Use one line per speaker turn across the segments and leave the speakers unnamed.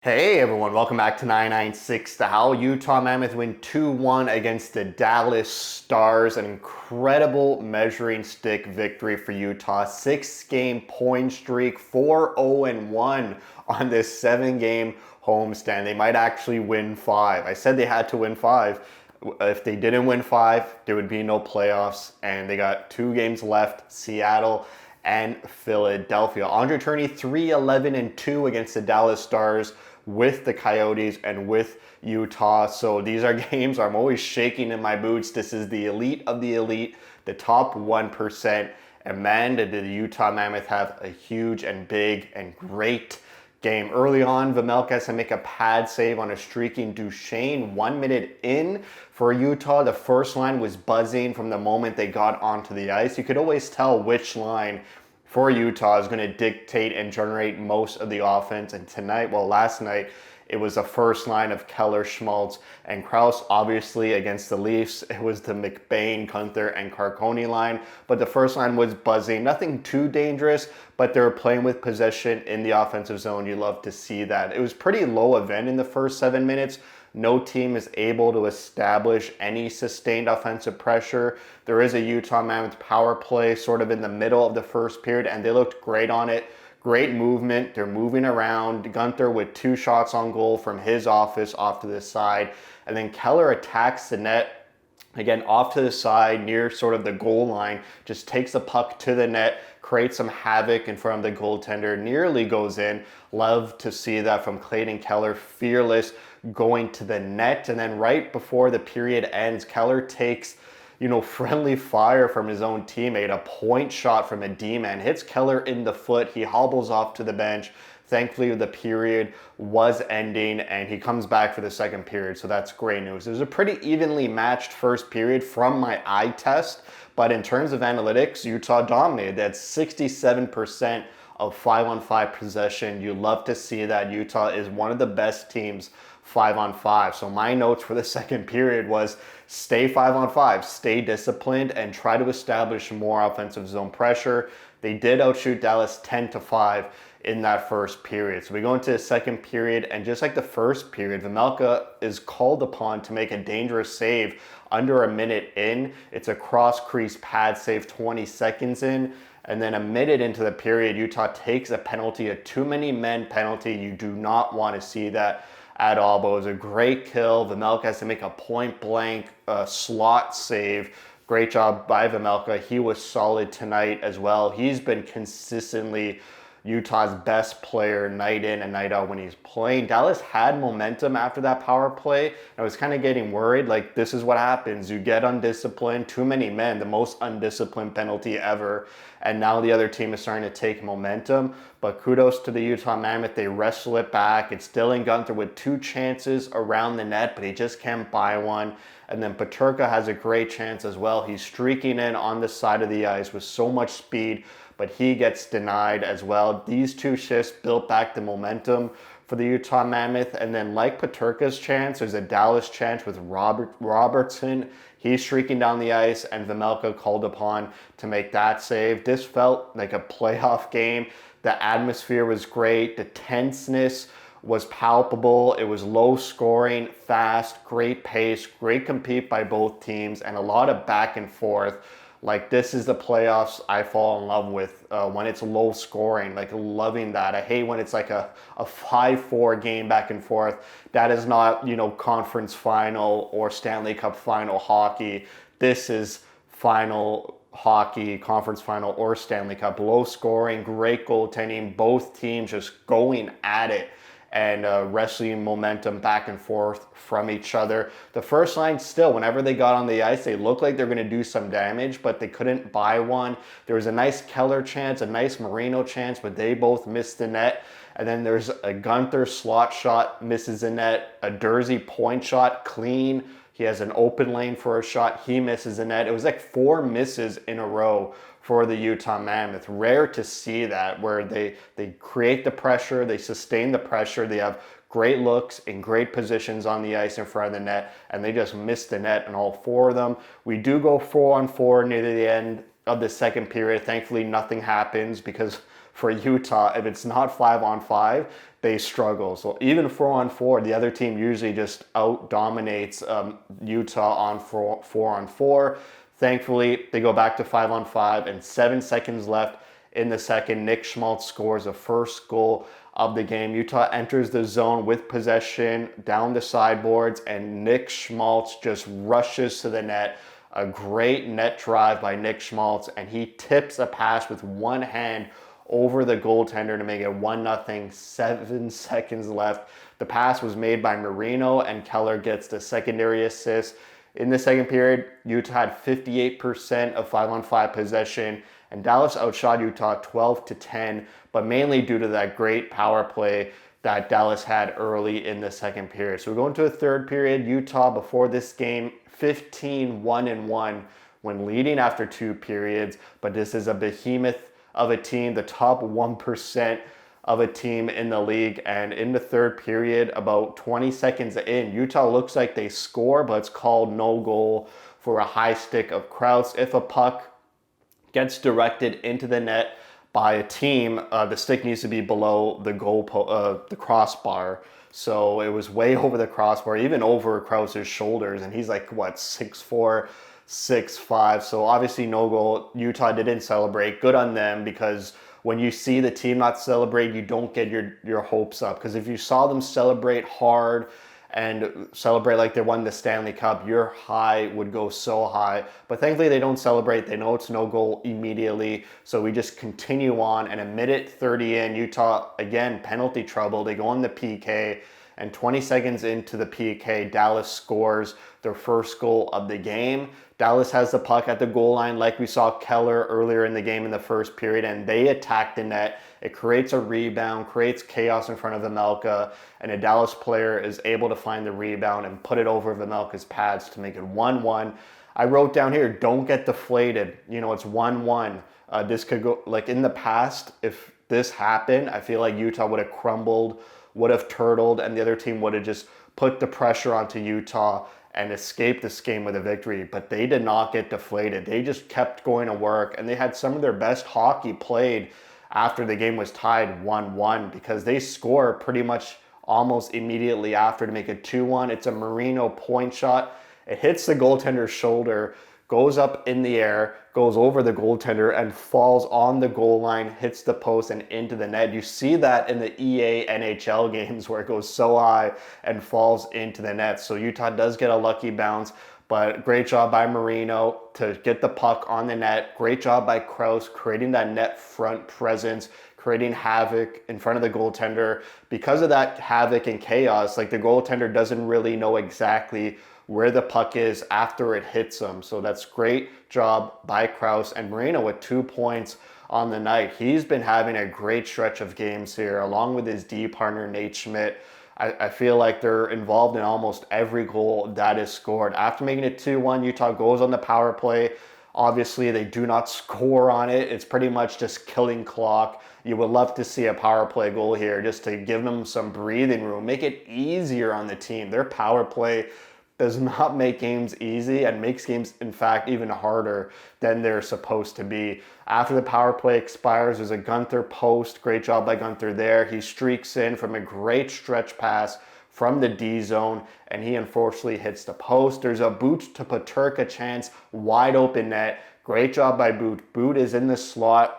Hey everyone, welcome back to 996 The Howl. Utah Mammoth win 2-1 against the Dallas Stars. An incredible measuring stick victory for Utah. 6-game point streak, 4-0-1 on this 7-game homestand. They might actually win 5. I said they had to win 5. If they didn't win 5, there would be no playoffs. And they got 2 games left, Seattle and Philadelphia. Andre Tourney 3-11-2 against the Dallas Stars with the Coyotes and with Utah. So these are games I'm always shaking in my boots. This is the elite of the elite, the top 1%. And man, did the Utah Mammoth have a huge and big and great game. Early on, Vejmelka has to make a pad save on a streaking Duchesne 1 minute in. For Utah, the first line was buzzing from the moment they got onto the ice. You could always tell which line for Utah is going to dictate and generate most of the offense. And last night, it was the first line of Keller, Schmaltz, and Krause. Obviously, against the Leafs, it was the McBain, Gunther, and Carcone line. But the first line was buzzing. Nothing too dangerous, but they were playing with possession in the offensive zone. You love to see that. It was pretty low event in the first 7 minutes. No team is able to establish any sustained offensive pressure. There is a Utah Mammoth power play sort of in the middle of the first period, and they looked great on it. Great movement. They're moving around. Gunther with 2 shots on goal from his office off to the side. And then Keller attacks the net. Again, off to the side near sort of the goal line. Just takes the puck to the net. Creates some havoc in front of the goaltender. Nearly goes in. Love to see that from Clayton Keller. Fearless going to the net. And then right before the period ends, Keller takes friendly fire from his own teammate, a point shot from a D-man, hits Keller in the foot. He hobbles off to the bench. Thankfully, the period was ending, and he comes back for the second period, so that's great news. It was a pretty evenly matched first period from my eye test, but in terms of analytics, Utah dominated. That's 67% of 5-on-5 possession. You love to see that. Utah is one of the best teams 5-on-5. So my notes for the second period was stay 5-on-5, stay disciplined, and try to establish more offensive zone pressure. They did outshoot Dallas 10-5 in that first period. So we go into the second period, and just like the first period, Vejmelka is called upon to make a dangerous save under a minute in. It's a cross-crease pad save 20 seconds in. And then a minute into the period, Utah takes a penalty, a too many men penalty. You do not want to see that at all, but it was a great kill. Vejmelka has to make a point-blank slot save. Great job by Vejmelka. He was solid tonight as well. He's been consistently Utah's best player night in and night out when he's playing. Dallas had momentum after that power play. I was kind of getting worried, like this is what happens. You get undisciplined, too many men, the most undisciplined penalty ever. And now the other team is starting to take momentum. But kudos to the Utah Mammoth. They wrestle it back. It's Dylan Gunther with 2 chances around the net, but he just can't buy one. And then Peterka has a great chance as well. He's streaking in on the side of the ice with so much speed, but he gets denied as well. These 2 shifts built back the momentum for the Utah Mammoth. And then like Peterka's chance, there's a Dallas chance with Robertson. He's streaking down the ice, and Vejmelka called upon to make that save. This felt like a playoff game. The atmosphere was great. The tenseness was palpable. It was low scoring, fast, great pace, great compete by both teams, and a lot of back and forth. Like, this is the playoffs I fall in love with when it's low scoring, like loving that. I hate when it's like a 5-4 game back and forth. That is not, conference final or Stanley Cup final hockey. This is final hockey, conference final or Stanley Cup. Low scoring, great goaltending, both teams just going at it and wrestling momentum back and forth from each other. The first line still, whenever they got on the ice, they looked like they're going to do some damage, but they couldn't buy one. There was a nice Keller chance, a nice Marino chance, but they both missed the net. And then there's a Gunther slot shot, misses the net. A Dursey point shot, clean. He has an open lane for a shot. He misses the net. It was like 4 misses in a row for the Utah Mammoth. Rare to see that, where they create the pressure, they sustain the pressure, they have great looks and great positions on the ice in front of the net, and they just miss the net in all 4 of them. We do go 4-on-4 near the end of the second period. Thankfully, nothing happens, because for Utah, if it's not 5-on-5, they struggle. So even 4-on-4, the other team usually just out dominates Utah on 4-on-4. Thankfully, they go back to 5-on-5, and 7 seconds left in the second. Nick Schmaltz scores the first goal of the game. Utah enters the zone with possession down the sideboards, and Nick Schmaltz just rushes to the net. A great net drive by Nick Schmaltz, and he tips a pass with one hand over the goaltender to make it 1-0, 7 seconds left. The pass was made by Marino, and Keller gets the secondary assist. In the second period, Utah had 58% of 5-on-5 possession, and Dallas outshot Utah 12-10, but mainly due to that great power play that Dallas had early in the second period. So we go into a third period. Utah, before this game, 15-1-1 when leading after 2 periods, but this is a behemoth of a team, the top 1% of a team in the league. And in the third period, about 20 seconds in, Utah looks like they score, but it's called no goal for a high stick of Krause. If a puck gets directed into the net by a team, the stick needs to be below the the crossbar. So it was way over the crossbar, even over Krause's shoulders, and he's like, what, 6'4", 6'5". So obviously no goal. Utah didn't celebrate. Good on them, because when you see the team not celebrate, you don't get your hopes up. Because if you saw them celebrate hard and celebrate like they won the Stanley Cup, your high would go so high. But thankfully they don't celebrate. They know it's no goal immediately. So we just continue on, and a minute 30 in, Utah, again, penalty trouble. They go on the PK, and 20 seconds into the PK, Dallas scores their first goal of the game. Dallas has the puck at the goal line like we saw Keller earlier in the game in the first period, and they attack the net. It creates a rebound, creates chaos in front of Vejmelka, and a Dallas player is able to find the rebound and put it over Vejmelka's pads to make it 1-1. I wrote down here, don't get deflated. You know, it's 1-1. This could go, like in the past, if this happened, I feel like Utah would have crumbled, would have turtled, and the other team would have just put the pressure onto Utah and escaped this game with a victory. But they did not get deflated. They just kept going to work, and they had some of their best hockey played after the game was tied 1-1, because they score pretty much almost immediately after to make it 2-1. It's a Marino point shot. It hits the goaltender's shoulder, goes up in the air, goes over the goaltender, and falls on the goal line, hits the post and into the net. You see that in the EA NHL games where it goes so high and falls into the net. So Utah does get a lucky bounce, but great job by Marino to get the puck on the net. Great job by Krause creating that net front presence, creating havoc in front of the goaltender. Because of that havoc and chaos, like, the goaltender doesn't really know exactly where the puck is after it hits him. So that's great job by Krause, and Marino with 2 points on the night. He's been having a great stretch of games here, along with his D partner, Nate Schmidt. I feel like they're involved in almost every goal that is scored. After making it 2-1, Utah goes on the power play. Obviously, they do not score on it. It's pretty much just killing clock. You would love to see a power play goal here just to give them some breathing room, make it easier on the team. Their power play does not make games easy, and makes games, in fact, even harder than they're supposed to be. After the power play expires, there's a Gunther post. Great job by Gunther there. He streaks in from a great stretch pass from the D zone, and he unfortunately hits the post. There's a Boot to Paterka chance, wide open net. Great job by Boot. Boot is in the slot.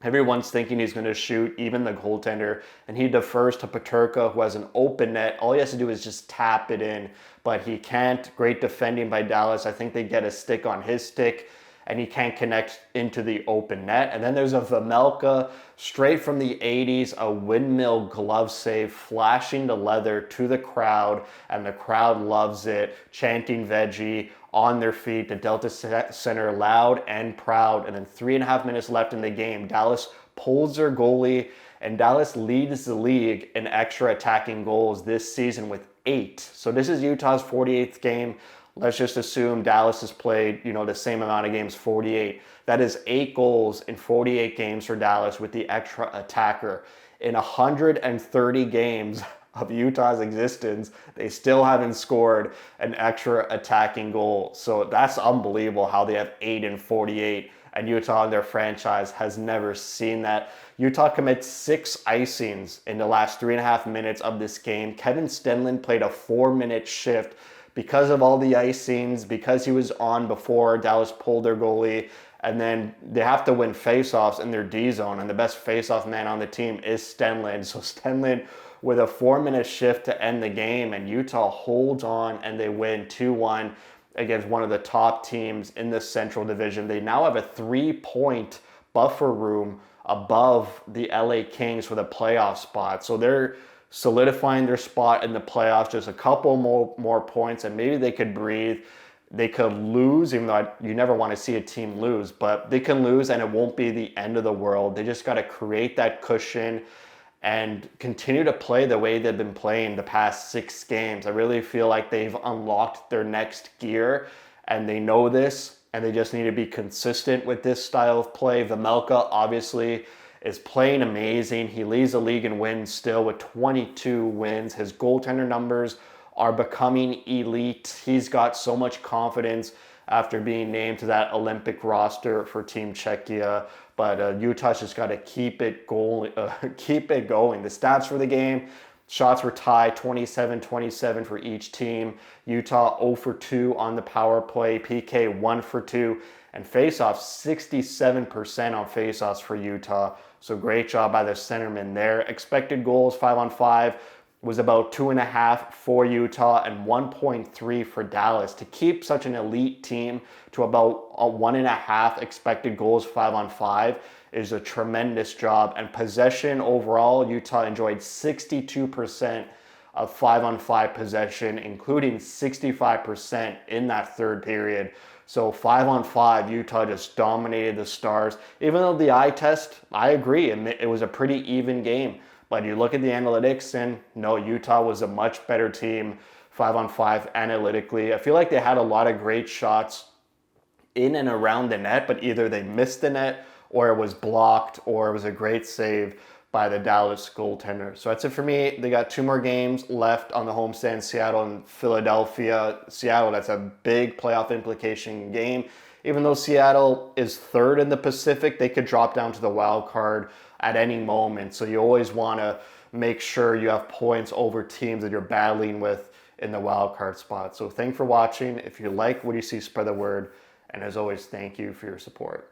Everyone's thinking he's going to shoot, even the goaltender, and he defers to Paterka, who has an open net. All he has to do is just tap it in, but he can't. Great defending by Dallas. I think they get a stick on his stick, and he can't connect into the open net. And then there's a Vejmelka, straight from the 80s, a windmill glove save, flashing the leather to the crowd, and the crowd loves it, chanting Veggie on their feet. The Delta Center loud and proud. And then 3.5 minutes left in the game, Dallas pulls their goalie, and Dallas leads the league in extra attacking goals this season with 8. So this is Utah's 48th game. Let's just assume Dallas has played, the same amount of games, 48. That is 8 goals in 48 games for Dallas with the extra attacker. In 130 games of Utah's existence, they still haven't scored an extra attacking goal. So that's unbelievable how they have 8 in 48 and Utah, their franchise, has never seen that. Utah commits 6 icings in the last 3.5 minutes of this game. Kevin Stenlund played a 4-minute shift because of all the icings, because he was on before Dallas pulled their goalie, and then they have to win faceoffs in their D zone, and the best faceoff man on the team is Stenlund. So Stenlund with a 4-minute shift to end the game, and Utah holds on and they win 2-1 against one of the top teams in the Central Division. They now have a 3-point buffer room above the LA Kings for the playoff spot. So they're solidifying their spot in the playoffs, just a couple more points, and maybe they could breathe. They could lose, even though you never want to see a team lose, but they can lose and it won't be the end of the world. They just got to create that cushion and continue to play the way they've been playing the past 6 games. I really feel like they've unlocked their next gear, and they know this, and they just need to be consistent with this style of play. Vejmelka obviously is playing amazing. He leads the league in wins still with 22 wins. His goaltender numbers are becoming elite. He's got so much confidence after being named to that Olympic roster for Team Czechia. But Utah's just got to keep it going. The stats for the game: shots were tied 27-27 for each team. Utah 0 for 2 on the power play. PK 1 for 2. And faceoffs, 67% on faceoffs for Utah. So great job by the centerman there. Expected goals 5-on-5 was about 2.5 for Utah and 1.3 for Dallas. To keep such an elite team to about a 1.5 expected goals 5-on-5 is a tremendous job. And possession overall, Utah enjoyed 62% of 5-on-5 possession, including 65% in that third period. So 5-on-5, Utah just dominated the Stars. Even though the eye test, I agree, it was a pretty even game. But you look at the analytics, and no, Utah was a much better team 5-on-5 analytically. I feel like they had a lot of great shots in and around the net, but either they missed the net or it was blocked or it was a great save by the Dallas goaltender. So that's it for me. They got 2 more games left on the homestand, Seattle and Philadelphia. Seattle, that's a big playoff implication game. Even though Seattle is 3rd in the Pacific, they could drop down to the wild card at any moment. So you always want to make sure you have points over teams that you're battling with in the wild card spot. So thanks for watching. If you like what you see, spread the word. And as always, thank you for your support.